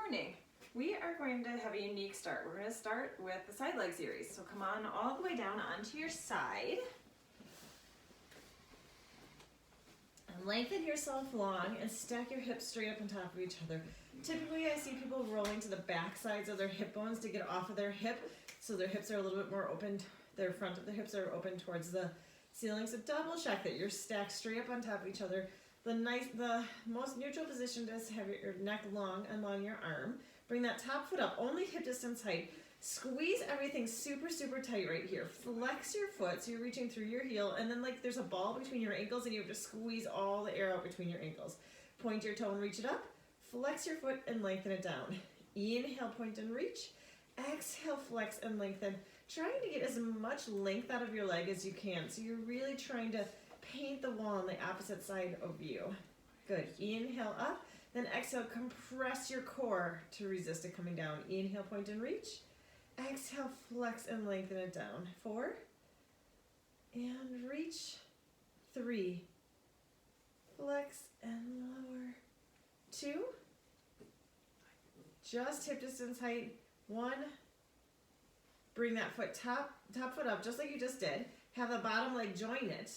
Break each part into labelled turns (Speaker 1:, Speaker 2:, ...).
Speaker 1: morning. We are going to have a unique start. We're going to start with the side leg series. So come on all the way down onto your side. And lengthen yourself long and stack your hips straight up on top of each other. Typically I see people rolling to the back sides of their hip bones to get off of their hip, so their hips are a little bit more open, their front of the hips are open towards the ceiling. So double check that you're stacked straight up on top of each other. The most neutral position is have your neck long and along your arm. Bring that top foot up, only hip distance height. Squeeze everything super, super tight right here. Flex your foot so you're reaching through your heel, and then like there's a ball between your ankles and you have to squeeze all the air out between your ankles. Point your toe and reach it up. Flex your foot and lengthen it down. Inhale, point and reach. Exhale, flex and lengthen. Trying to get as much length out of your leg as you can. So you're really trying to paint the wall on the opposite side of you. Good. Inhale up, then exhale, compress your core to resist it coming down. Inhale, point and reach. Exhale, flex and lengthen it down. 4, and reach. 3, flex and lower. 2, just hip distance height. 1, bring that top foot up just like you just did. Have the bottom leg join it,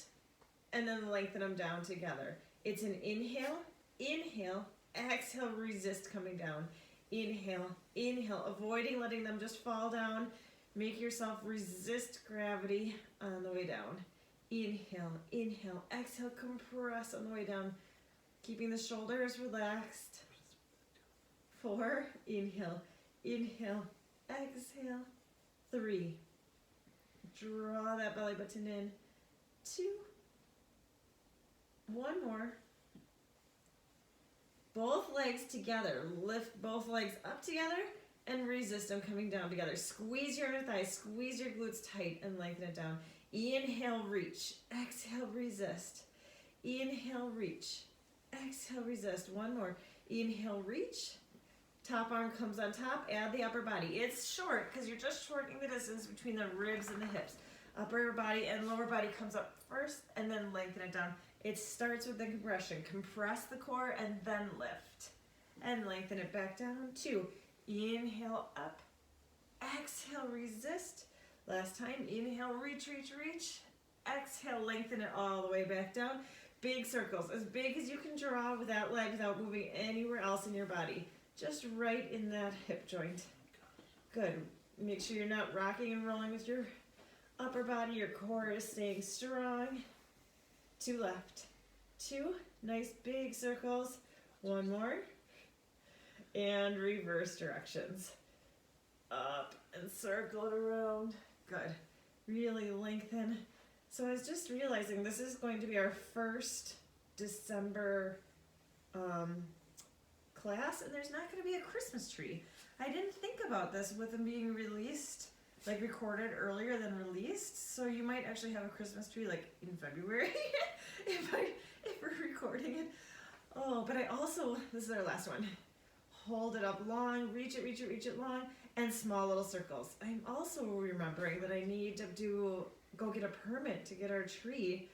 Speaker 1: and then lengthen them down together. It's an inhale, inhale, exhale, resist coming down. Inhale, inhale, avoiding letting them just fall down. Make yourself resist gravity on the way down. Inhale, inhale, exhale, compress on the way down. Keeping the shoulders relaxed. 4, inhale, inhale, exhale. 3, draw that belly button in. 2, 1 more. Both legs together. Lift both legs up together and resist them coming down together. Squeeze your inner thighs, squeeze your glutes tight and lengthen it down. Inhale, reach. Exhale, resist. Inhale, reach. Exhale, resist. 1 more. Inhale, reach. Top arm comes on top, add the upper body. It's short because you're just shortening the distance between the ribs and the hips. Upper body and lower body comes up first and then lengthen it down. It starts with the compression. Compress the core and then lift. And lengthen it back down. 2, inhale up. Exhale, resist. Last time, inhale, reach, reach, reach. Exhale, lengthen it all the way back down. Big circles, as big as you can draw with that leg without moving anywhere else in your body. Just right in that hip joint. Good. Make sure you're not rocking and rolling with your upper body. Your core is staying strong. 2 left. 2, nice big circles. 1 more. And reverse directions. Up and circle it around. Good. Really lengthen. So I was just realizing this is going to be our first December class, and there's not going to be a Christmas tree. I didn't think about this with them being released, like recorded earlier than released, so you might actually have a Christmas tree like in February if we're recording it. Oh, but I also, this is our last one, hold it up long, reach it, reach it, reach it long, and small little circles. I'm also remembering that I need to go get a permit to get our tree.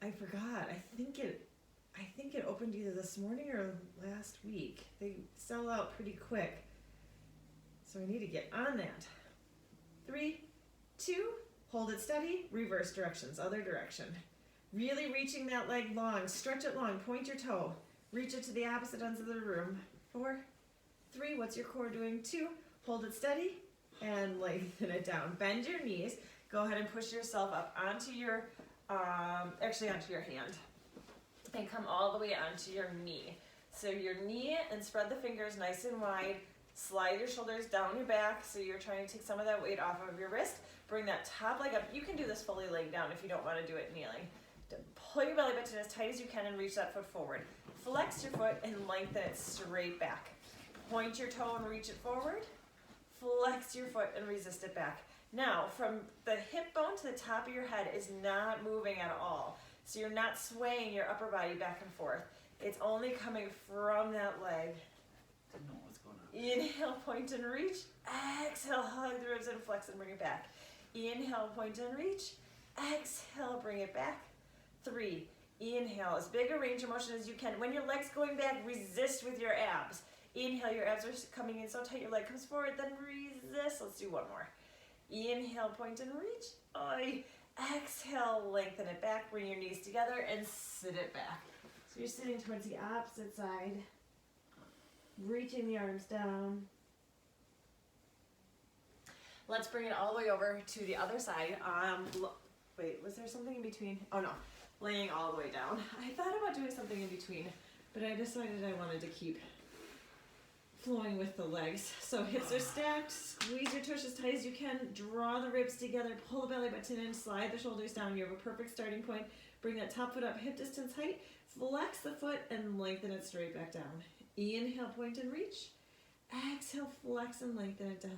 Speaker 1: I forgot. I think it opened either this morning or last week. They sell out pretty quick. So I need to get on that. 3, 2, hold it steady, reverse directions, other direction. Really reaching that leg long, stretch it long, point your toe, reach it to the opposite ends of the room. 4, 3, what's your core doing? 2, hold it steady and lengthen it down. Bend your knees, go ahead and push yourself up onto your, onto your hand. And come all the way onto your knee. So your knee, and spread the fingers nice and wide. Slide your shoulders down your back so you're trying to take some of that weight off of your wrist. Bring that top leg up. You can do this fully laying down if you don't want to do it kneeling. Pull your belly button as tight as you can and reach that foot forward. Flex your foot and lengthen it straight back. Point your toe and reach it forward. Flex your foot and resist it back. Now, from the hip bone to the top of your head is not moving at all. So you're not swaying your upper body back and forth. It's only coming from that leg.
Speaker 2: Didn't know what's going on.
Speaker 1: Inhale, point and reach. Exhale, hug the ribs and flex and bring it back. Inhale, point and reach. Exhale, bring it back. 3, inhale, as big a range of motion as you can. When your leg's going back, resist with your abs. Inhale, your abs are coming in so tight, your leg comes forward, then resist. Let's do one more. Inhale, point and reach. Oi. Exhale, lengthen it back, bring your knees together and sit it back. So you're sitting towards the opposite side, reaching the arms down. Let's bring it all the way over to the other side. Wait, was there something in between? Oh no, laying all the way down. I thought about doing something in between, but I decided I wanted to keep flowing with the legs. So hips are stacked, squeeze your tush as tight as you can, draw the ribs together, pull the belly button in, slide the shoulders down. You have a perfect starting point. Bring that top foot up, hip distance height, flex the foot and lengthen it straight back down. Inhale, point and reach. Exhale, flex and lengthen it down.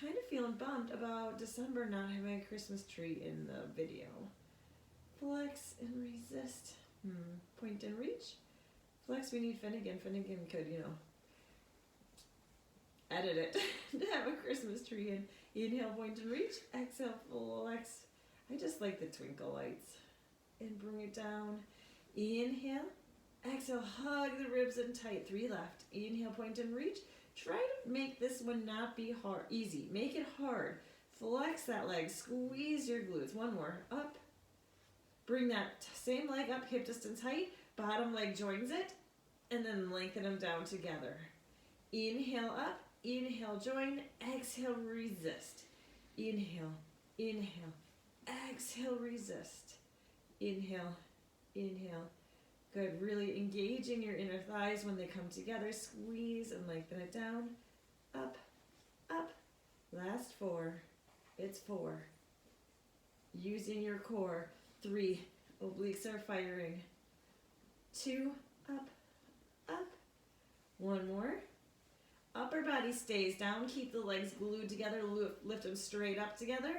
Speaker 1: Kind of feeling bummed about December not having a Christmas tree in the video. Flex and resist. Point and reach. Flex, we need Finnegan. Finnegan could, edit it to have a Christmas tree in. Inhale, point and reach. Exhale, flex. I just like the twinkle lights. And bring it down. Inhale. Exhale, hug the ribs in tight. 3 left. Inhale, point and reach. Try to make this one not be hard. Easy. Make it hard. Flex that leg. Squeeze your glutes. One more. Up. Bring that same leg up, hip distance height. Bottom leg joins it. And then lengthen them down together. Inhale up. Inhale, join. Exhale, resist. Inhale. Inhale. Exhale, resist. Inhale. Inhale. Good. Really engaging your inner thighs when they come together. Squeeze and lengthen it down. Up. Up. Last 4. It's 4. Using your core. 3. Obliques are firing. 2. Up. Up. 1 more. Upper body stays down. Keep the legs glued together. Lift them straight up together.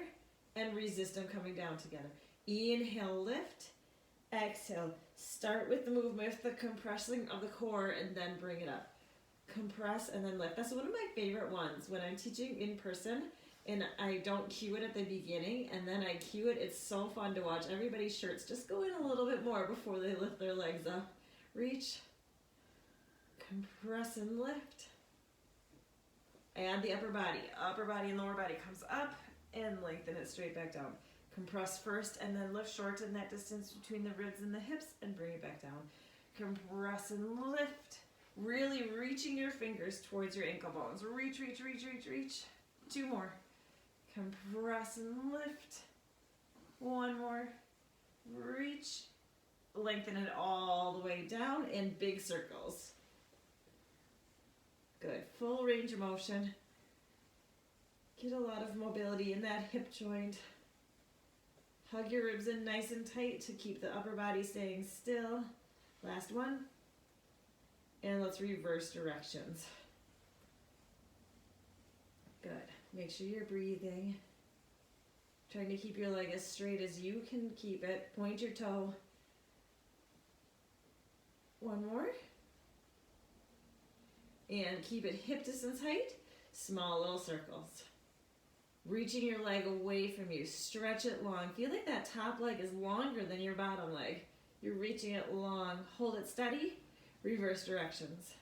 Speaker 1: And resist them coming down together. Inhale, lift. Exhale. Start with the movement, with the compressing of the core, and then bring it up. Compress and then lift. That's one of my favorite ones when I'm teaching in person and I don't cue it at the beginning and then I cue it. It's so fun to watch. Everybody's shirts just go in a little bit more before they lift their legs up. Reach. Compress and lift. Add the upper body. Upper body and lower body comes up and lengthen it straight back down. Compress first and then lift, shorten that distance between the ribs and the hips and bring it back down. Compress and lift. Really reaching your fingers towards your ankle bones. Reach, reach, reach, reach, reach. 2 more. Compress and lift. 1 more. Reach. Lengthen it all the way down in big circles. Good. Full range of motion. Get a lot of mobility in that hip joint. Hug your ribs in nice and tight to keep the upper body staying still. Last one. And let's reverse directions. Good. Make sure you're breathing. Trying to keep your leg as straight as you can keep it. Point your toe. 1 more. And keep it hip distance height. Small little circles. Reaching your leg away from you. Stretch it long. Feel like that top leg is longer than your bottom leg. You're reaching it long. Hold it steady. Reverse directions.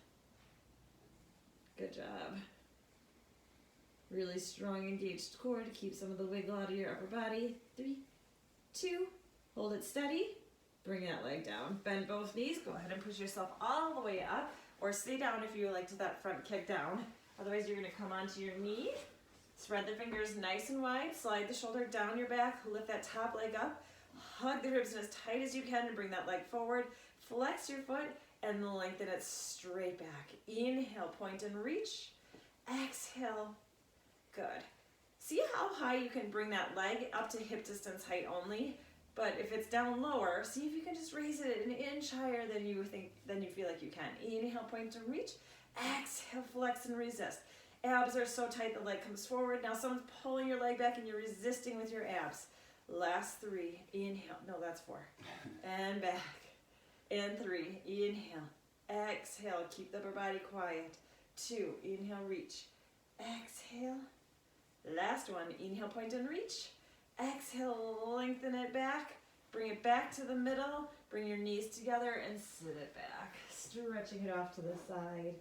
Speaker 1: Good job. Really strong engaged core to keep some of the wiggle out of your upper body. 3, 2, hold it steady. Bring that leg down. Bend both knees. Go ahead and push yourself all the way up or stay down if you like to that front kick down. Otherwise you're going to come onto your knee. Spread the fingers nice and wide. Slide the shoulder down your back. Lift that top leg up. Hug the ribs in as tight as you can and bring that leg forward. Flex your foot and lengthen it straight back. Inhale, point and reach. Exhale. Good. See how high you can bring that leg up to hip distance height only? But if it's down lower, see if you can just raise it an inch higher than you feel like you can. Inhale, point and reach. Exhale, flex and resist. Abs are so tight the leg comes forward. Now someone's pulling your leg back and you're resisting with your abs. Last 3. Inhale. No, that's 4. And back. And 3. Inhale. Exhale. Keep the upper body quiet. 2. Inhale, reach. Exhale. Last one. Inhale, point and reach. Exhale, lengthen it back. Bring it back to the middle. Bring your knees together and sit it back. Stretching it off to the side.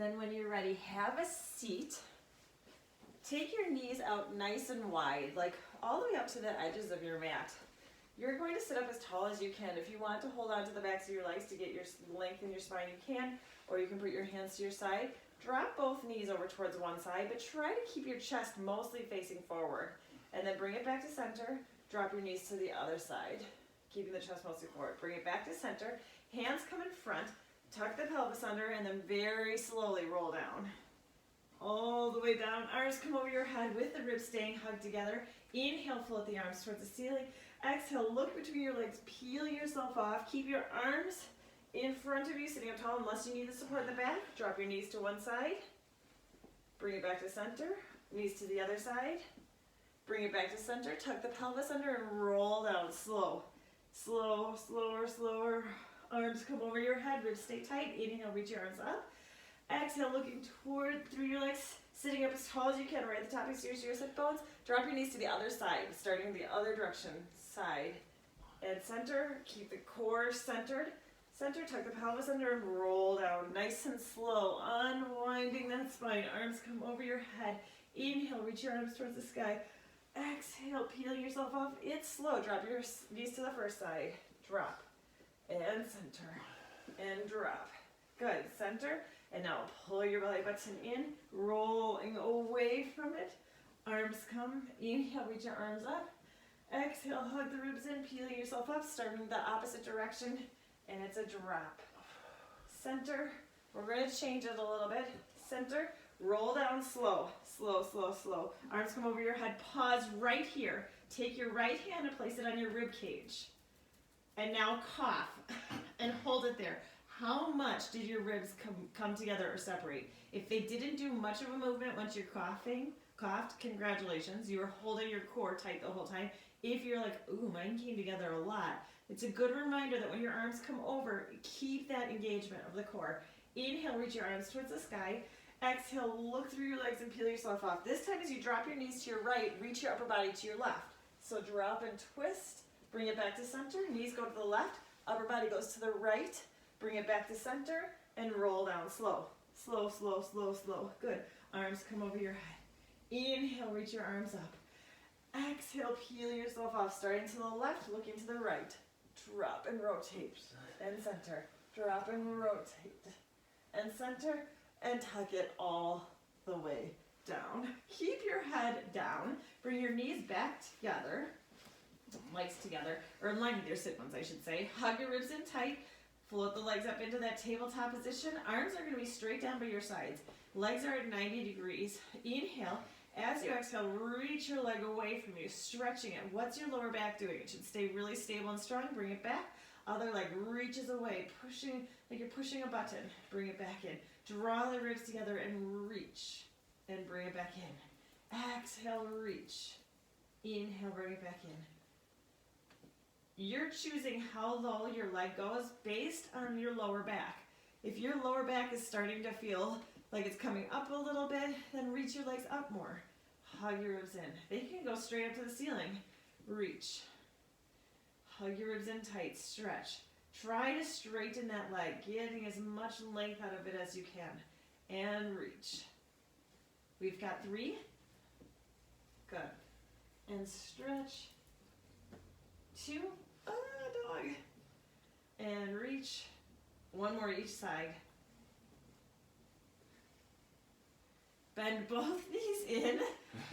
Speaker 1: Then when you're ready, have a seat. Take your knees out nice and wide, like all the way up to the edges of your mat. You're going to sit up as tall as you can. If you want to hold on to the backs of your legs to get your length in your spine, you can, or you can put your hands to your side. Drop both knees over towards one side, but try to keep your chest mostly facing forward. And then bring it back to center. Drop your knees to the other side, keeping the chest mostly forward. Bring it back to center. Hands come in front. Tuck the pelvis under, and then very slowly roll down. All the way down. Arms come over your head with the ribs staying hugged together. Inhale, float the arms towards the ceiling. Exhale, look between your legs. Peel yourself off. Keep your arms in front of you, sitting up tall unless you need the support in the back. Drop your knees to one side. Bring it back to center. Knees to the other side. Bring it back to center. Tuck the pelvis under and roll down. Slow. Slow, slower, slower. Arms come over your head. Ribs stay tight. Inhale, reach your arms up. Exhale, looking through your legs, sitting up as tall as you can, right at the top of your sit bones. Drop your knees to the other side, starting the other direction. Side and center. Keep the core centered. Center, tuck the pelvis under and roll down. Nice and slow. Unwinding that spine. Arms come over your head. Inhale, reach your arms towards the sky. Exhale, peel yourself off. It's slow. Drop your knees to the first side. Drop. And center. And drop. Good. Center. And now pull your belly button in, rolling away from it. Arms come. Inhale, reach your arms up. Exhale, hug the ribs in, peeling yourself up, starting the opposite direction, and it's a drop. Center. We're going to change it a little bit. Center. Roll down slow. Slow, slow, slow. Arms come over your head. Pause right here. Take your right hand and place it on your rib cage. And now cough and hold it there. How much did your ribs come together or separate? If they didn't do much of a movement once you're coughed, congratulations. You were holding your core tight the whole time. If you're like, ooh, mine came together a lot, it's a good reminder that when your arms come over, keep that engagement of the core. Inhale, reach your arms towards the sky. Exhale, look through your legs and peel yourself off. This time as you drop your knees to your right, reach your upper body to your left. So drop and twist, bring it back to center, knees go to the left, upper body goes to the right. Bring it back to center and roll down slow. Slow, slow, slow, slow. Good. Arms come over your head. Inhale, reach your arms up. Exhale, peel yourself off, starting to the left, looking to the right. Drop and rotate. And center. Drop and rotate. And center. And tuck it all the way down. Keep your head down. Bring your knees back together. Legs together. Or in line with your sit bones, I should say. Hug your ribs in tight. Float the legs up into that tabletop position. Arms are going to be straight down by your sides. Legs are at 90 degrees. Inhale. As you exhale, reach your leg away from you, stretching it. What's your lower back doing? It should stay really stable and strong. Bring it back. Other leg reaches away, pushing like you're pushing a button. Bring it back in. Draw the ribs together and reach. And bring it back in. Exhale, reach. Inhale, bring it back in. You're choosing how low your leg goes based on your lower back. If your lower back is starting to feel like it's coming up a little bit, then reach your legs up more. Hug your ribs in. They can go straight up to the ceiling. Reach. Hug your ribs in tight. Stretch. Try to straighten that leg, getting as much length out of it as you can. And reach. We've got 3. Good. And stretch. 2. Dog. And reach. 1 more each side. Bend both knees in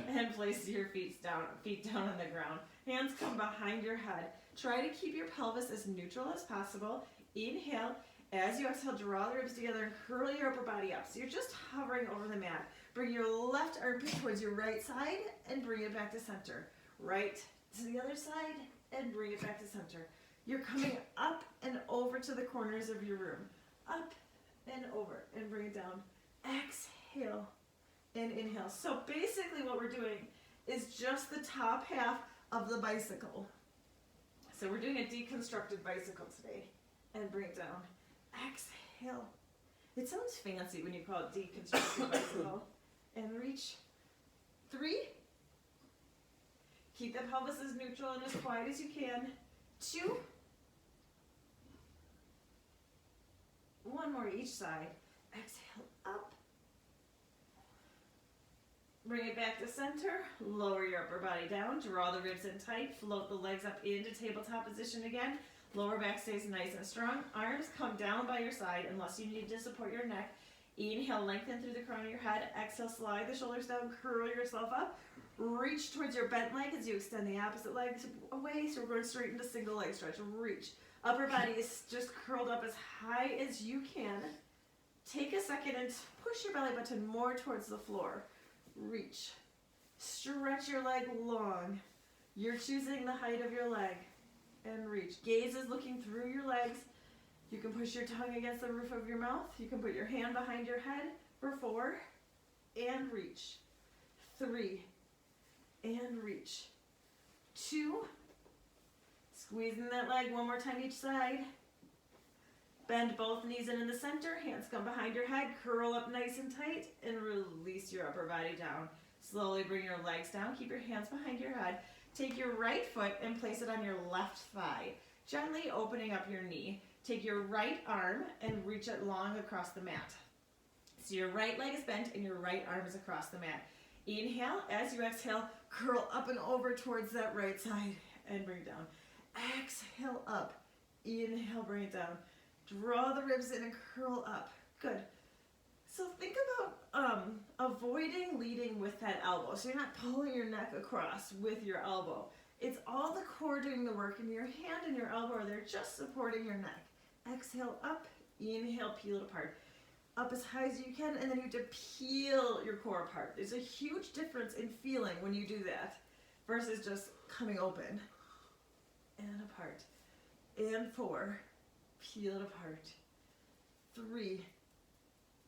Speaker 1: and place your feet down on the ground. Hands come behind your head. Try to keep your pelvis as neutral as possible. Inhale. As you exhale, draw the ribs together and curl your upper body up. So you're just hovering over the mat. Bring your left armpit towards your right side and bring it back to center. Right to the other side and bring it back to center. You're coming up and over to the corners of your room. Up and over and bring it down. Exhale and inhale. So basically what we're doing is just the top half of the bicycle. So we're doing a deconstructed bicycle today. And bring it down. Exhale. It sounds fancy when you call it deconstructed bicycle. And reach. 3. Keep the pelvis as neutral and as quiet as you can. 2. 1 more each side. Exhale up Bring it back to center. Lower your upper body down. Draw the ribs in tight. Float the legs up into tabletop position again. Lower back stays nice and strong. Arms come down by your side unless you need to support your neck. Inhale, lengthen through the crown of your head. Exhale, slide the shoulders down. Curl yourself up. Reach towards your bent leg as you extend the opposite leg away. So we're going straight into single leg stretch. Reach. Upper body is just curled up as high as you can. Take a second and push your belly button more towards the floor. Reach. Stretch your leg long. You're choosing the height of your leg. And reach. Gaze is looking through your legs. You can push your tongue against the roof of your mouth. You can put your hand behind your head for 4. And reach. 3. And reach. 2. Squeezing that leg one more time each side. Bend both knees in the center. Hands come behind your head. Curl up nice and tight. And release your upper body down. Slowly bring your legs down. Keep your hands behind your head. Take your right foot and place it on your left thigh. Gently opening up your knee. Take your right arm and reach it long across the mat. So your right leg is bent and your right arm is across the mat. Inhale. As you exhale, curl up and over towards that right side and bring it down. Exhale up. Inhale, bring it down. Draw the ribs in and curl up. Good. So think about avoiding leading with that elbow. So you're not pulling your neck across with your elbow. It's all the core doing the work, and your hand and your elbow are there just supporting your neck. Exhale up. Inhale, peel it apart. Up as high as you can, and then you have to peel your core apart. There's a huge difference in feeling when you do that versus just coming open. And apart. And 4. Peel it apart. 3.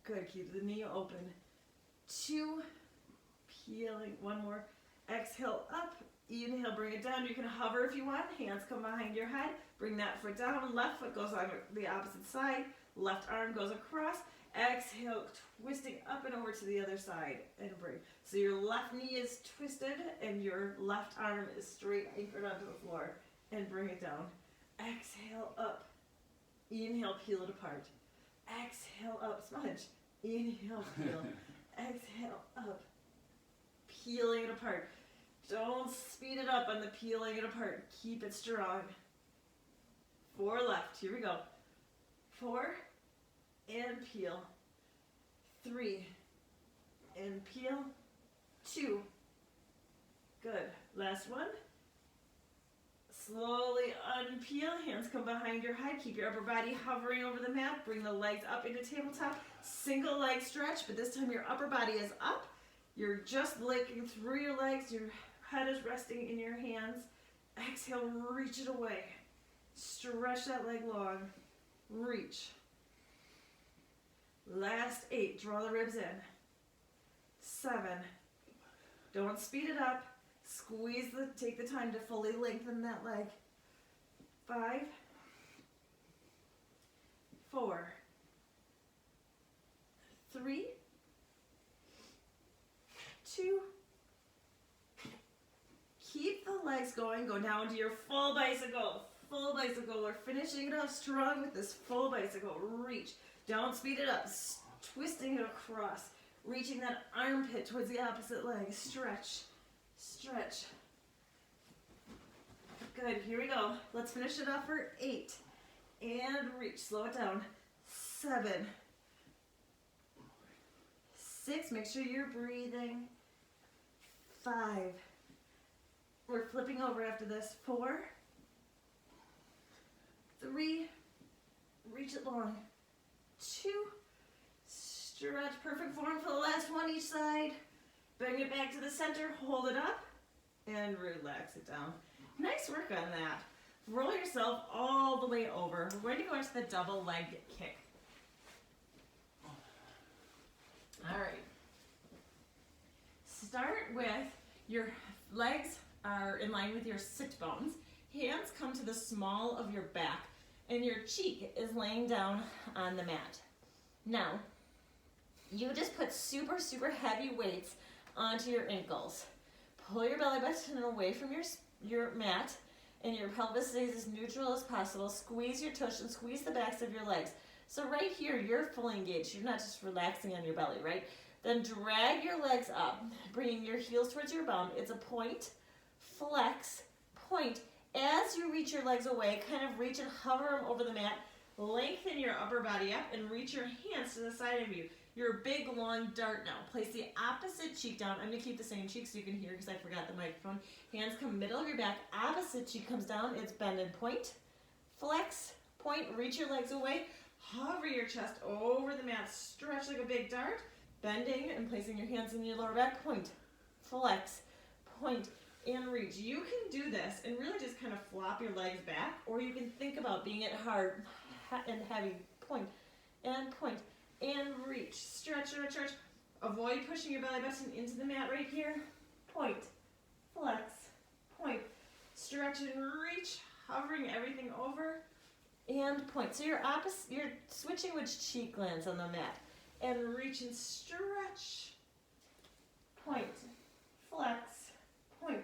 Speaker 1: Good. Keep the knee open. 2. Peeling. 1 more. Exhale up. Inhale. Bring it down. You can hover if you want. Hands come behind your head. Bring that foot down. Left foot goes on the opposite side. Left arm goes across. Exhale. Twisting up and over to the other side. And bring. So your left knee is twisted and your left arm is straight anchored onto the floor. And bring it down. Exhale up. Inhale, peel it apart. Exhale up, smudge. Inhale, peel. Exhale up. Peeling it apart. Don't speed it up on the peeling it apart. Keep it strong. 4 left. Here we go. 4 and peel. 3 and peel. 2. Good. Last one. Slowly unpeel. Hands come behind your head. Keep your upper body hovering over the mat. Bring the legs up into tabletop. Single leg stretch, but this time your upper body is up. You're just licking through your legs. Your head is resting in your hands. Exhale, reach it away. Stretch that leg long. Reach. Last 8. Draw the ribs in. 7. Don't speed it up. Take the time to fully lengthen that leg. 5, 4, 3, 2. Keep the legs going. Go down to your full bicycle. Full bicycle. We're finishing it off strong with this full bicycle. Reach. Don't speed it up. Twisting it across. Reaching that armpit towards the opposite leg. Stretch. Stretch. Good. Here we go. Let's finish it off for 8. And reach. Slow it down. 7. 6. Make sure you're breathing. 5. We're flipping over after this. 4. 3. Reach it long. 2. Stretch. Perfect form for the last one each side. Bring it back to the center. Hold it up. And relax it down. Nice work on that. Roll yourself all the way over. We're going to go into the double leg kick. All right. Start with your legs are in line with your sit bones. Hands come to the small of your back and your cheek is laying down on the mat. Now, you just put super, super heavy weights onto your ankles. Pull your belly button away from your mat and your pelvis stays as neutral as possible. Squeeze your tush and squeeze the backs of your legs. So right here, you're fully engaged. You're not just relaxing on your belly, right?
Speaker 3: Then drag your legs up, bringing your heels towards your bum. It's a point, flex, point. As you reach your legs away, kind of reach and hover them over the mat. Lengthen your upper body up and reach your hands to the side of you. Your big long dart now. Place the opposite cheek down. I'm going to keep the same cheek so you can hear because I forgot the microphone. Hands come middle of your back. Opposite cheek comes down. It's bend and point. Flex, point, reach your legs away. Hover your chest over the mat. Stretch like a big dart. Bending and placing your hands in your lower back. Point, flex, point, and reach. You can do this and really just kind of flop your legs back, or you can think about being it hard and heavy. Point, and reach. Stretch, stretch, stretch. Avoid pushing your belly button into the mat right here. Point, flex, point. Stretch and reach, hovering everything over, and point. So you're switching which cheek lands on the mat. And reach and stretch. Point, flex, point.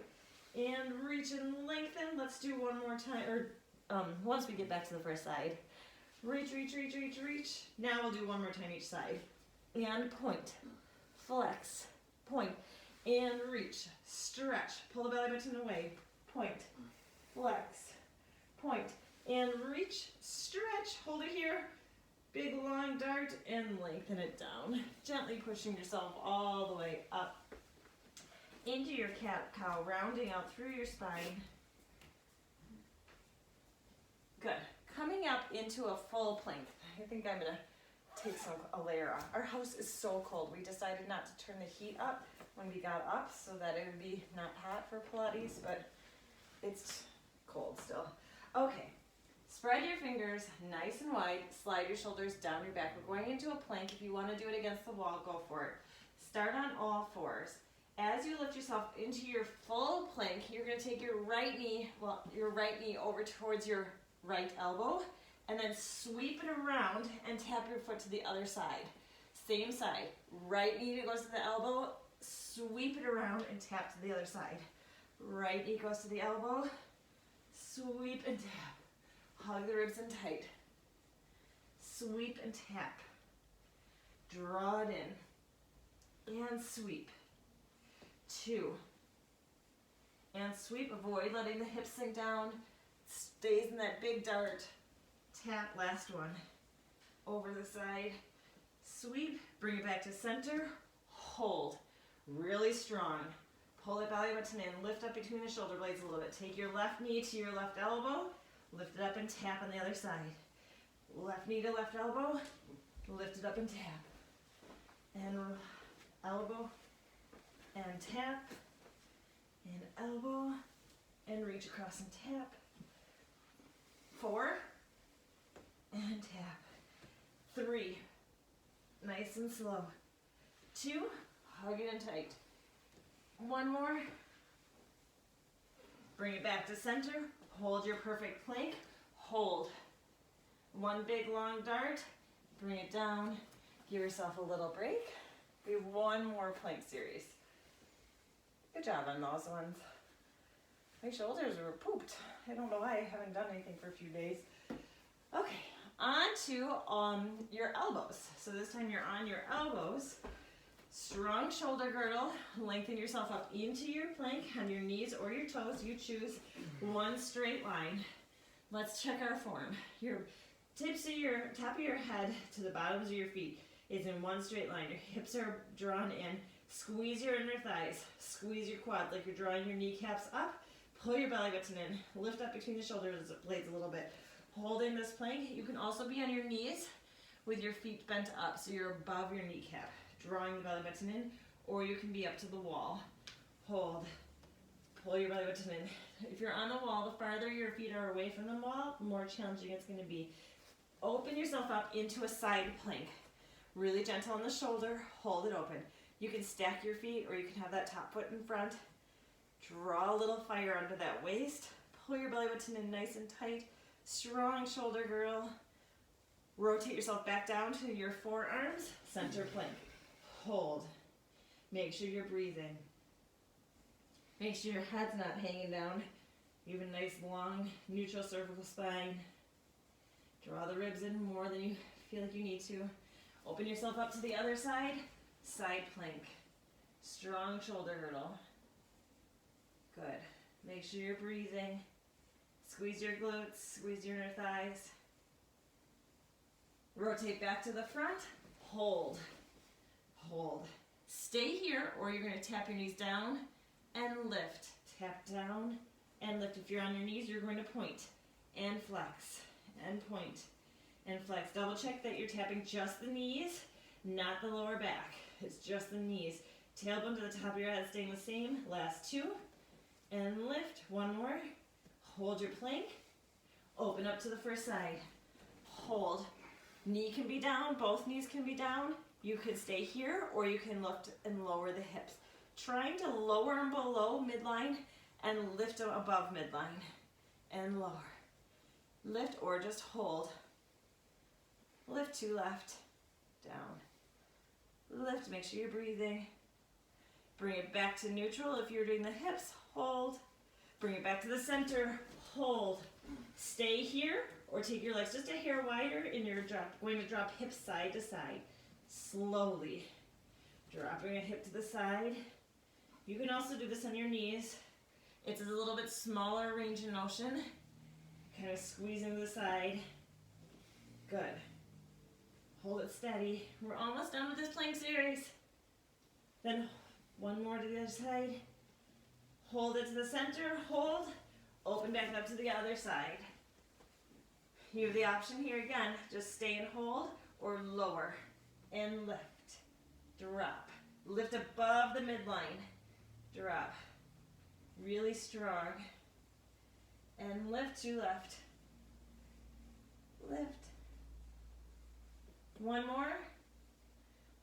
Speaker 3: And reach and lengthen. Let's do one more time, or once we get back to the first side. Reach, reach, reach, reach, reach. Now we'll do one more time each side. And point, flex, point, and reach, stretch. Pull the belly button away. Point, flex, point, and reach, stretch. Hold it here. Big long dart and lengthen it down. Gently pushing yourself all the way up into your cat-cow, rounding out through your spine. Good. Coming up into a full plank. I think I'm gonna take a layer off. Our house is so cold. We decided not to turn the heat up when we got up so that it would be not hot for Pilates, but it's cold still. Okay, spread your fingers nice and wide. Slide your shoulders down your back. We're going into a plank. If you want to do it against the wall, go for it. Start on all fours. As you lift yourself into your full plank, you're going to take your right knee over towards your right elbow, and then sweep it around and tap your foot to the other side. Same side. Right knee goes to the elbow, sweep it around and tap to the other side. Right knee goes to the elbow, sweep and tap. Hug the ribs in tight. Sweep and tap. Draw it in. And sweep. 2. And sweep. Avoid letting the hips sink down. Stays in that big dart. Tap, last one. Over the side. Sweep. Bring it back to center. Hold. Really strong. Pull that belly button in. Lift up between the shoulder blades a little bit. Take your left knee to your left elbow. Lift it up and tap on the other side. Left knee to left elbow. Lift it up and tap. And elbow. And tap. And elbow. And reach across and tap. 4. And tap. 3. Nice and slow. 2. Hug it in tight. 1 more. Bring it back to center. Hold your perfect plank. Hold. 1 big long dart. Bring it down. Give yourself a little break. We have 1 more plank series. Good job on those ones. My shoulders were pooped. I don't know why I haven't done anything for a few days. Okay, on to your elbows. So this time you're on your elbows. Strong shoulder girdle. Lengthen yourself up into your plank on your knees or your toes. You choose. 1 straight line. Let's check our form. Your tips of your top of your head to the bottoms of your feet is in 1 straight line. Your hips are drawn in. Squeeze your inner thighs. Squeeze your quads like you're drawing your kneecaps up. Pull your belly button in. Lift up between the shoulder blades a little bit. Holding this plank. You can also be on your knees with your feet bent up so you're above your kneecap. Drawing the belly button in, or you can be up to the wall. Hold. Pull your belly button in. If you're on the wall, the farther your feet are away from the wall, the more challenging it's going to be. Open yourself up into a side plank. Really gentle on the shoulder. Hold it open. You can stack your feet, or you can have that top foot in front. Draw a little fire under that waist. Pull your belly button in nice and tight. Strong shoulder girdle. Rotate yourself back down to your forearms. Center plank. Hold. Make sure you're breathing. Make sure your head's not hanging down. You have a nice long neutral cervical spine. Draw the ribs in more than you feel like you need to. Open yourself up to the other side. side plank, strong shoulder girdle. Good. Make sure you're breathing. Squeeze your glutes, squeeze your inner thighs. Rotate back to the front, hold, hold. Stay here, or you're gonna tap your knees down and lift. Tap down and lift. If you're on your knees, you're going to point and flex and point and flex. Double check that you're tapping just the knees, not the lower back. It's just the knees. Tailbone to the top of your head staying the same. Last two. And lift. One more. Hold your plank. Open up to the first side. Hold. Knee can be down. Both knees can be down. You can stay here, or you can lift and lower the hips. Trying to lower them below midline and lift them above midline. And lower. Lift or just hold. Lift to left. Down. Lift. Make sure you're breathing. Bring it back to neutral if you're doing the hips. Hold. Bring it back to the center. Hold. Stay here, or take your legs just a hair wider, and you're going to drop hips side to side. Slowly. Dropping a hip to the side. You can also do this on your knees. It's a little bit smaller range of motion. Kind of squeezing to the side. Good. Hold it steady. We're almost done with this plank series. Then one more to the other side. Hold it to the center. Hold. Open back up to the other side. You have the option here again. Just stay and hold, or lower and lift. Drop. Lift above the midline. Drop. Really strong. And lift to left. Lift. One more.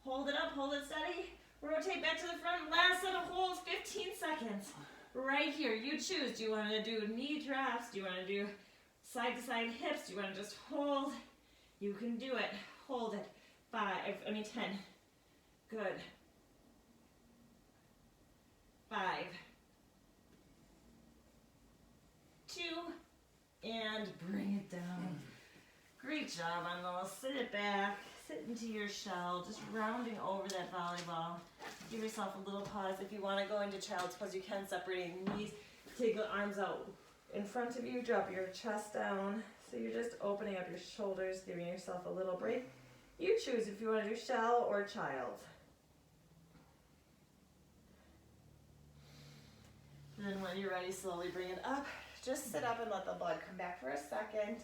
Speaker 3: Hold it up, hold it steady. Rotate back to the front. Last set of holds, 15 seconds. Right here, you choose. Do you want to do knee drops? Do you want to do side to side hips? Do you want to just hold? You can do it. Hold it. 10. Good. 5, 2, and bring it down. Great job on those. Sit it back. Sit into your shell, just rounding over that volleyball. Give yourself a little pause. If you want to go into child's pose, you can, separating knees. Take the arms out in front of you. Drop your chest down. So you're just opening up your shoulders, giving yourself a little break. You choose if you want to do shell or child. And then when you're ready, slowly bring it up. Just sit up and let the blood come back for a second.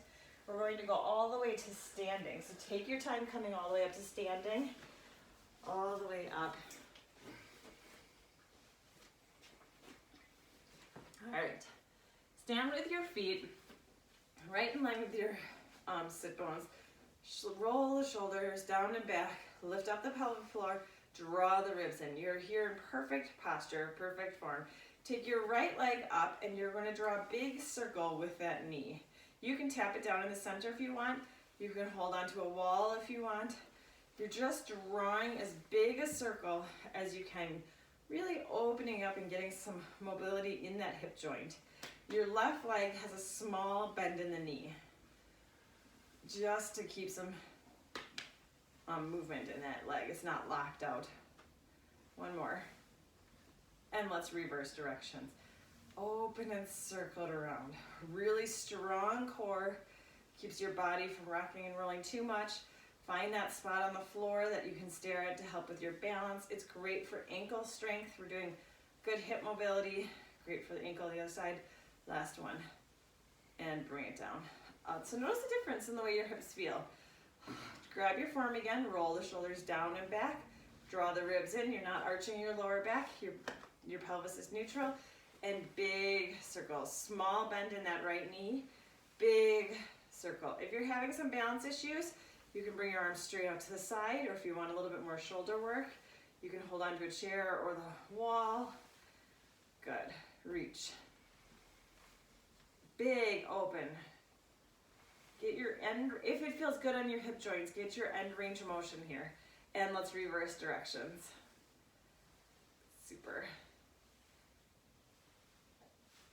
Speaker 3: We're going to go all the way to standing. So take your time coming all the way up to standing. All the way up. All right. Stand with your feet right in line with your sit bones. Roll the shoulders down and back. Lift up the pelvic floor. Draw the ribs in. You're here in perfect posture, perfect form. Take your right leg up, and you're going to draw a big circle with that knee. You can tap it down in the center if you want. You can hold onto a wall if you want. You're just drawing as big a circle as you can, really opening up and getting some mobility in that hip joint. Your left leg has a small bend in the knee, just to keep some movement in that leg. It's not locked out. One more. And let's reverse directions. Open and circle it around. Really strong core. Keeps your body from rocking and rolling too much. Find that spot on the floor that you can stare at to help with your balance. It's great for ankle strength. We're doing good hip mobility. Great for the ankle on the other side. Last one. And bring it down. So notice the difference in the way your hips feel. Grab your form again. Roll the shoulders down and back. Draw the ribs in. You're not arching your lower back. Your pelvis is neutral. And big circle. Small bend in that right knee. Big circle. If you're having some balance issues, you can bring your arms straight out to the side, or if you want a little bit more shoulder work, you can hold onto a chair or the wall. Good. Reach. Big open. Get your end, if it feels good on your hip joints, get your end range of motion here. And let's reverse directions. Super.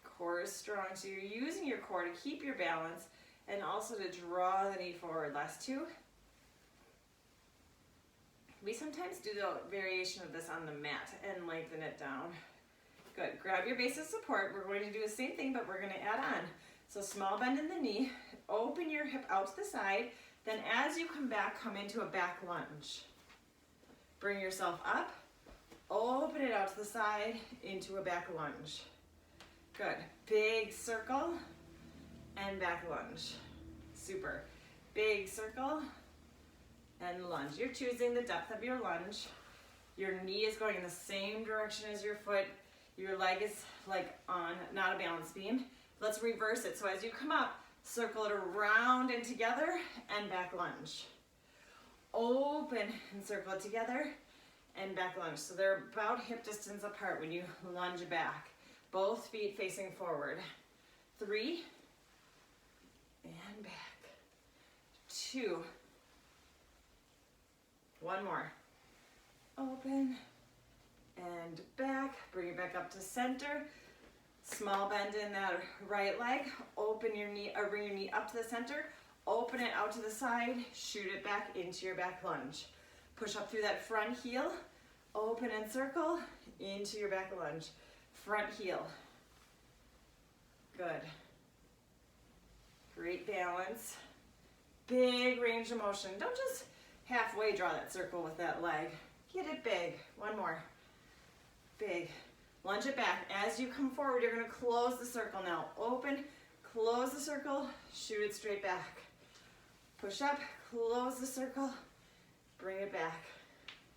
Speaker 3: Core is strong, so you're using your core to keep your balance and also to draw the knee forward. Last two. We sometimes do the variation of this on the mat and lengthen it down. Good, grab your base of support. We're going to do the same thing, but we're gonna add on. So small bend in the knee, open your hip out to the side, then as you come back, come into a back lunge. Bring yourself up, open it out to the side, into a back lunge. Good, big circle, and back lunge. Super, big circle, and lunge. You're choosing the depth of your lunge. Your knee is going in the same direction as your foot. Your leg is like on, not a balance beam. Let's reverse it. So as you come up, circle it around and together and back lunge. Open and circle it together and back lunge. So they're about hip distance apart when you lunge back. Both feet facing forward. 3 and back. 2. One more. Open and back. Bring it back up to center. Small bend in that right leg. Open your knee, or bring your knee up to the center. Open it out to the side. Shoot it back into your back lunge. Push up through that front heel. Open and circle into your back lunge. Front heel. Good. Great balance. Big range of motion. Don't just halfway draw that circle with that leg. Get it big. One more. Big. Lunge it back. As you come forward, you're going to close the circle now. Open, close the circle, shoot it straight back. Push up, close the circle, bring it back.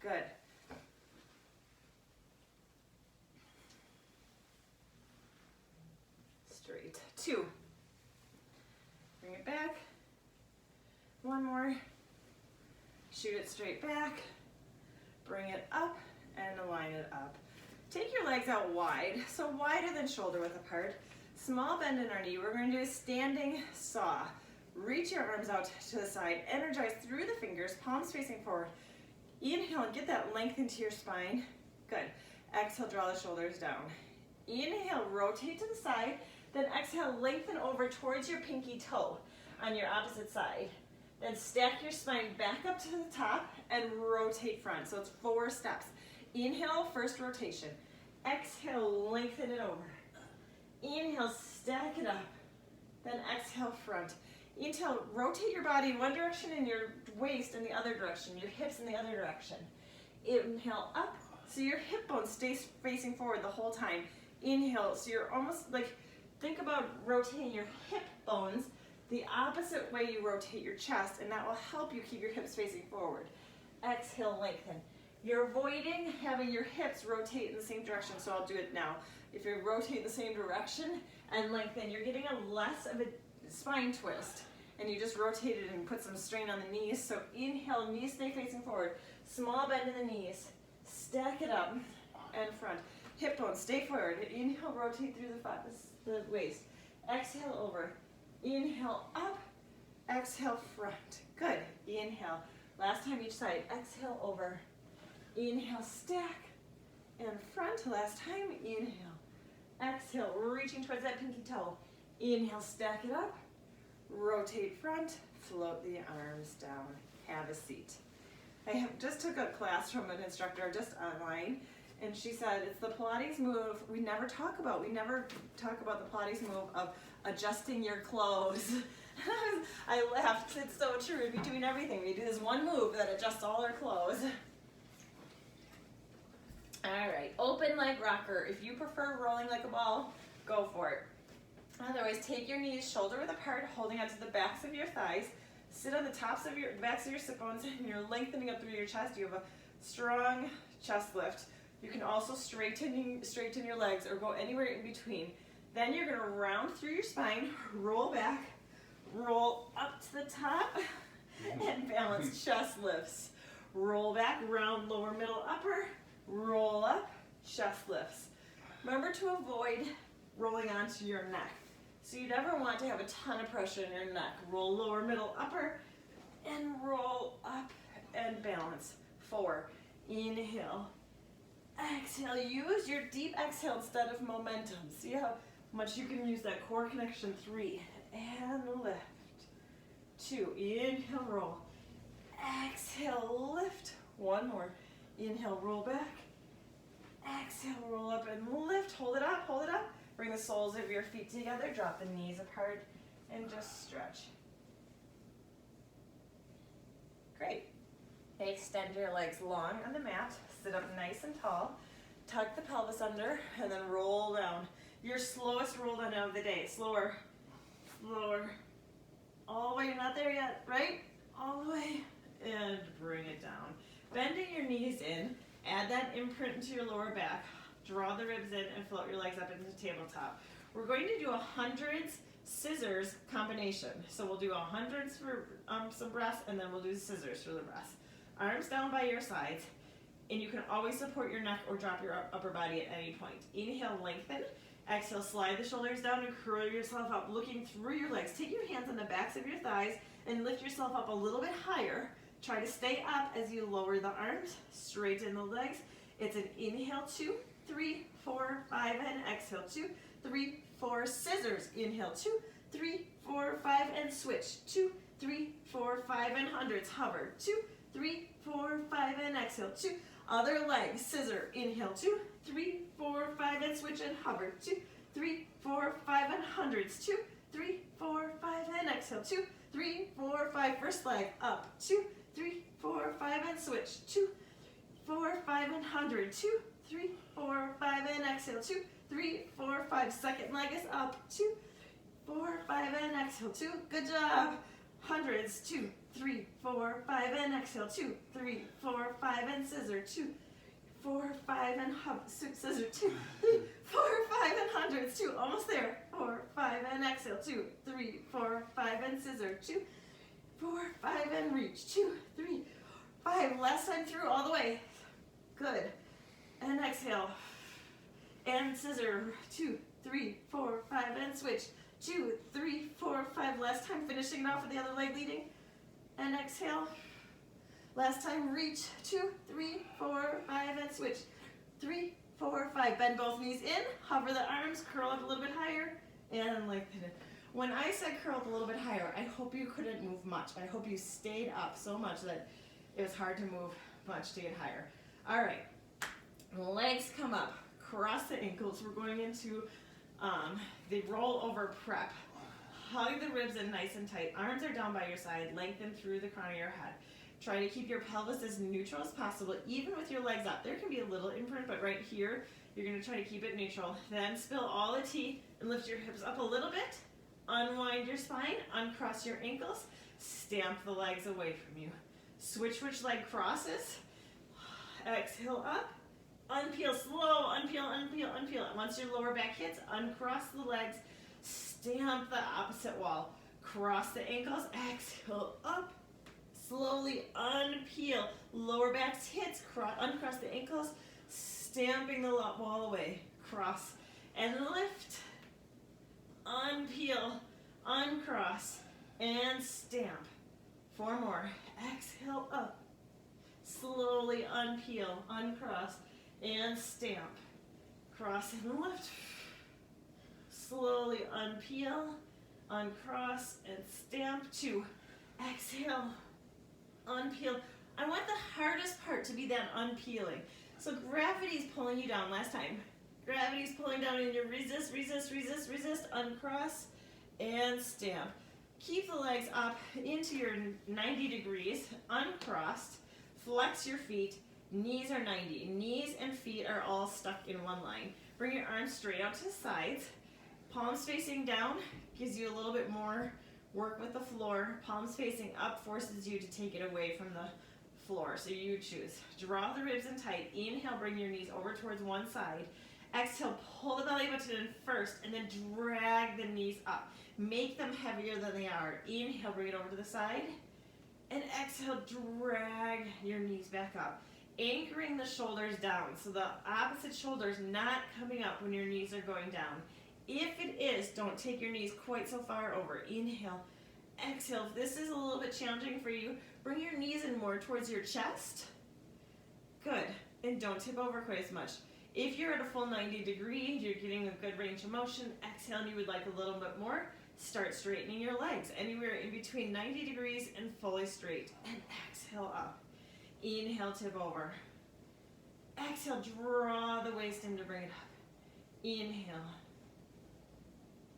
Speaker 3: Good. Straight. 2. Bring it back. One more. Shoot it straight back. Bring it up and align it up. Take your legs out wide, so wider than shoulder width apart. Small bend in our knee. We're going to do a standing saw. Reach your arms out to the side. Energize through the fingers, palms facing forward. Inhale and get that length into your spine. Good. Exhale, draw the shoulders down. Inhale, rotate to the side. Then exhale, lengthen over towards your pinky toe on your opposite side. Then stack your spine back up to the top and rotate front. So it's 4 steps. Inhale, first rotation. Exhale, lengthen it over. Inhale, stack it up. Then exhale, front. Inhale, rotate your body one direction and your waist in the other direction, your hips in the other direction. Inhale, up, so your hip bone stays facing forward the whole time. Inhale, so you're almost like, think about rotating your hip bones the opposite way you rotate your chest, and that will help you keep your hips facing forward. Exhale, lengthen. You're avoiding having your hips rotate in the same direction, so I'll do it now. If you rotate the same direction and lengthen, you're getting a less of a spine twist, and you just rotate it and put some strain on the knees. So inhale, knees stay facing forward. Small bend in the knees. Stack it up and front. Hip bones stay forward. Inhale, rotate through the waist. Exhale, over. Inhale, up. Exhale, front. Good. Inhale. Last time each side. Exhale, over. Inhale, stack, and front. Last time, inhale. Exhale, reaching towards that pinky toe. Inhale, stack it up. Rotate front, float the arms down. Have a seat. I just took a class from an instructor just online, and she said it's the Pilates move we never talk about. We never talk about the Pilates move of adjusting your clothes. I laughed. It's so true. We'd be doing everything. We do this one move that adjusts all our clothes. All right, open leg rocker. If you prefer rolling like a ball, go for it. Otherwise, take your knees shoulder width apart, holding onto the backs of your thighs. Sit on the tops of the backs of your sit bones, and you're lengthening up through your chest. You have a strong chest lift. You can also straighten your legs or go anywhere in between. Then you're going to round through your spine, roll back, roll up to the top, and balance chest lifts. Roll back, round lower, middle, upper. Roll up, chest lifts. Remember to avoid rolling onto your neck. So you never want to have a ton of pressure in your neck. Roll lower, middle, upper, and roll up and balance. 4. Inhale. Exhale. Use your deep exhale instead of momentum. See how much you can use that core connection. 3. And lift. 2. Inhale, roll. Exhale, lift. One more. Inhale, roll back. Exhale, roll up and lift. Hold it up, hold it up. Bring the soles of your feet together. Drop the knees apart and just stretch. Great. Extend your legs long on the mat. Sit up nice and tall. Tuck the pelvis under and then roll down. Your slowest roll down of the day. Slower, slower. All the way, you're not there yet, right? All the way, and bring it down. Bending your knees in, add that imprint into your lower back. Draw the ribs in and float your legs up into tabletop. We're going to do a hundreds scissors combination. So we'll do a hundreds for some breaths, and then we'll do scissors for the breaths. Arms down by your sides, and you can always support your neck or drop your upper body at any point. Inhale, lengthen. Exhale, slide the shoulders down and curl yourself up, looking through your legs. Take your hands on the backs of your thighs and lift yourself up a little bit higher. Try to stay up as you lower the arms, straighten the legs. It's an inhale, 2, 3, 4, 5, and exhale, 2, 3, 4, scissors. Inhale, 2, 3, 4, 5, and switch. 2, 3, 4, 5, and hundreds. Hover. 2, 3, 4, 5, and exhale. 2. Other leg, scissor. Inhale, 2, 3, 4, 5, and switch and hover. 2, 3, 4, 5, and hundreds. 2, 3, 4, 5, and exhale. 2, 3, 4, 5. First leg up. 2, 3, 4, 5, and switch. 2, 4, 5, and 100. 2, 3, 4, 5, and exhale. 2, 3, 4, 5. Second leg is up. 2, 4, 5, and exhale. 2. Good job. Hundreds. 2, 3, 4, 5, and exhale. 2, 3, 4, 5, and scissor. 2, 4, 5, and scissor. 2, 3, 4, 5, and hundreds. 2, almost there. 4, 5, and exhale. 2, 3, 4, 5, and scissor. 2, 4, 5, and reach. 2, 3, 5. Last time through, all the way. Good. And exhale. And scissor. 2, 3, 4, 5, and switch. 2, 3, 4, 5. Last time, finishing it off with the other leg leading. And exhale. Last time, reach. 2, 3, 4, 5, and switch. 3, 4, 5. Bend both knees in. Hover the arms. Curl up a little bit higher. And lengthen it. When I said curl up a little bit higher, I hope you couldn't move much. I hope you stayed up so much that it was hard to move much to get higher. All right. Legs come up. Cross the ankles. We're going into the roll over prep. Hug the ribs in nice and tight. Arms are down by your side. Lengthen through the crown of your head. Try to keep your pelvis as neutral as possible, even with your legs up. There can be a little imprint, but right here, you're going to try to keep it neutral. Then spill all the tea and lift your hips up a little bit. Unwind your spine. Uncross your ankles. Stamp the legs away from you. Switch which leg crosses. Exhale up. Unpeel, slow, unpeel, unpeel, unpeel. Once your lower back hits, uncross the legs. Stamp the opposite wall. Cross the ankles. Exhale up. Slowly unpeel. Lower back hits. Uncross the ankles. Stamping the wall away. Cross and lift. Unpeel. Uncross. And stamp. 4 more. Exhale up. Slowly unpeel. Uncross. And stamp. Cross and lift. Slowly unpeel. Uncross and stamp. 2. Exhale. Unpeel. I want the hardest part to be that unpeeling. So gravity's pulling you down. Last time. Gravity's pulling down and you resist, resist, resist, resist. Uncross and stamp. Keep the legs up into your 90 degrees. Uncrossed. Flex your feet. Knees are 90. Knees and feet are all stuck in one line. Bring your arms straight out to the sides. Palms facing down gives you a little bit more work with the floor. Palms facing up forces you to take it away from the floor. So you choose. Draw the ribs in tight. Inhale, bring your knees over towards one side. Exhale, pull the belly button in first and then drag the knees up. Make them heavier than they are. Inhale, bring it over to the side. And exhale, drag your knees back up. Anchoring the shoulders down. So the opposite shoulder is not coming up when your knees are going down. If it is, don't take your knees quite so far over. Inhale, exhale. If this is a little bit challenging for you, bring your knees in more towards your chest. Good. And don't tip over quite as much. If you're at a full 90 degrees, you're getting a good range of motion. Exhale, and you would like a little bit more. Start straightening your legs. Anywhere in between 90 degrees and fully straight. And exhale up.
Speaker 1: Inhale, tip over. Exhale, draw the waist in to bring it up. Inhale.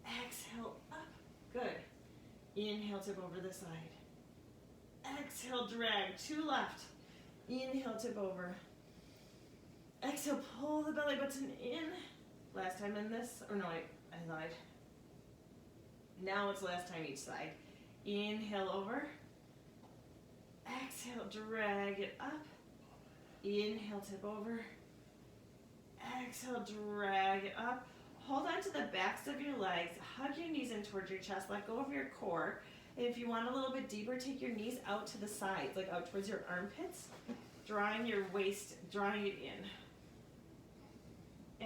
Speaker 1: Exhale, up. Good. Inhale, tip over the side. Exhale, drag. 2 left. Inhale, tip over. Exhale, pull the belly button in. Last time in this, or no, I lied. Now it's last time each side. Inhale over. Exhale, drag it up. Inhale, tip over. Exhale, drag it up. Hold on to the backs of your legs. Hug your knees in towards your chest. Let go of your core. And if you want a little bit deeper, take your knees out to the sides, like out towards your armpits. Drawing your waist, drawing it in.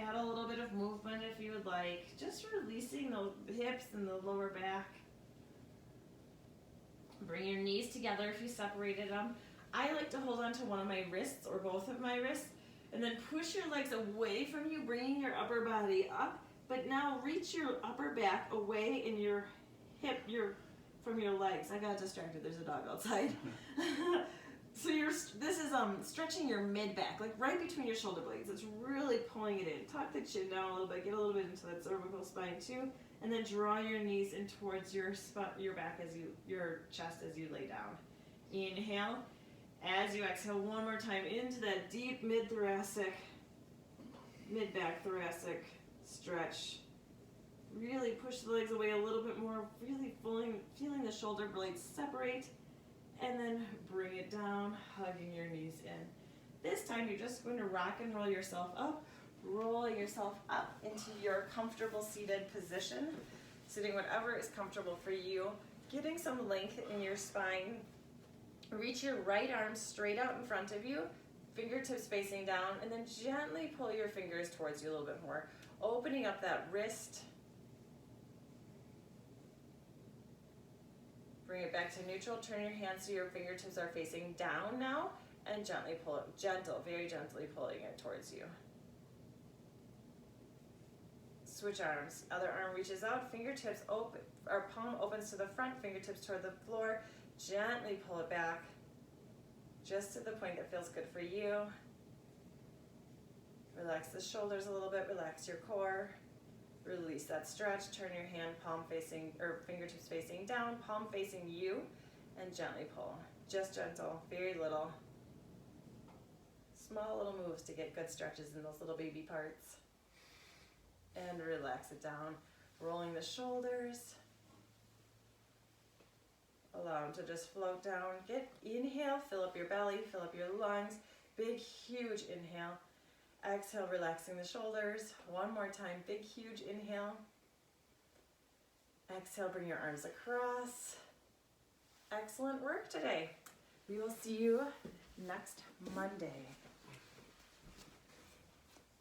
Speaker 1: Add a little bit of movement if you would like. Just releasing the hips and the lower back. Bring your knees together if you separated them. I like to hold on to one of my wrists or both of my wrists and then push your legs away from you, bringing your upper body up. But now reach your upper back away in your hip, from your legs. I got distracted. There's a dog outside. So this is stretching your mid back, like right between your shoulder blades. It's really pulling it in. Tuck the chin down a little bit. Get a little bit into that cervical spine too, and then draw your knees in towards your back your chest as you lay down. Inhale. As you exhale, one more time into that deep mid-back thoracic stretch. Really push the legs away a little bit more, really feeling the shoulder blades separate, and then bring it down, hugging your knees in. This time you're just going to rock and roll yourself up, rolling yourself up into your comfortable seated position, sitting whatever is comfortable for you, getting some length in your spine. Reach your right arm straight out in front of you, fingertips facing down, and then gently pull your fingers towards you a little bit more, opening up that wrist. Bring it back to neutral. Turn your hands so your fingertips are facing down now, and gently pull it, very gently pulling it towards you. Switch arms. Other arm reaches out, fingertips open, or palm opens to the front, fingertips toward the floor. Gently pull it back, just to the point that feels good for you. Relax the shoulders a little bit, relax your core. Release that stretch, turn your hand fingertips facing down, palm facing you, and gently pull. Just gentle, very little. Small little moves to get good stretches in those little baby parts. And relax it down, rolling the shoulders. Allow them to just float down. Inhale, fill up your belly, fill up your lungs. Big, huge inhale. Exhale, relaxing the shoulders. One more time, big, huge inhale. Exhale, bring your arms across. Excellent work today. We will see you next Monday.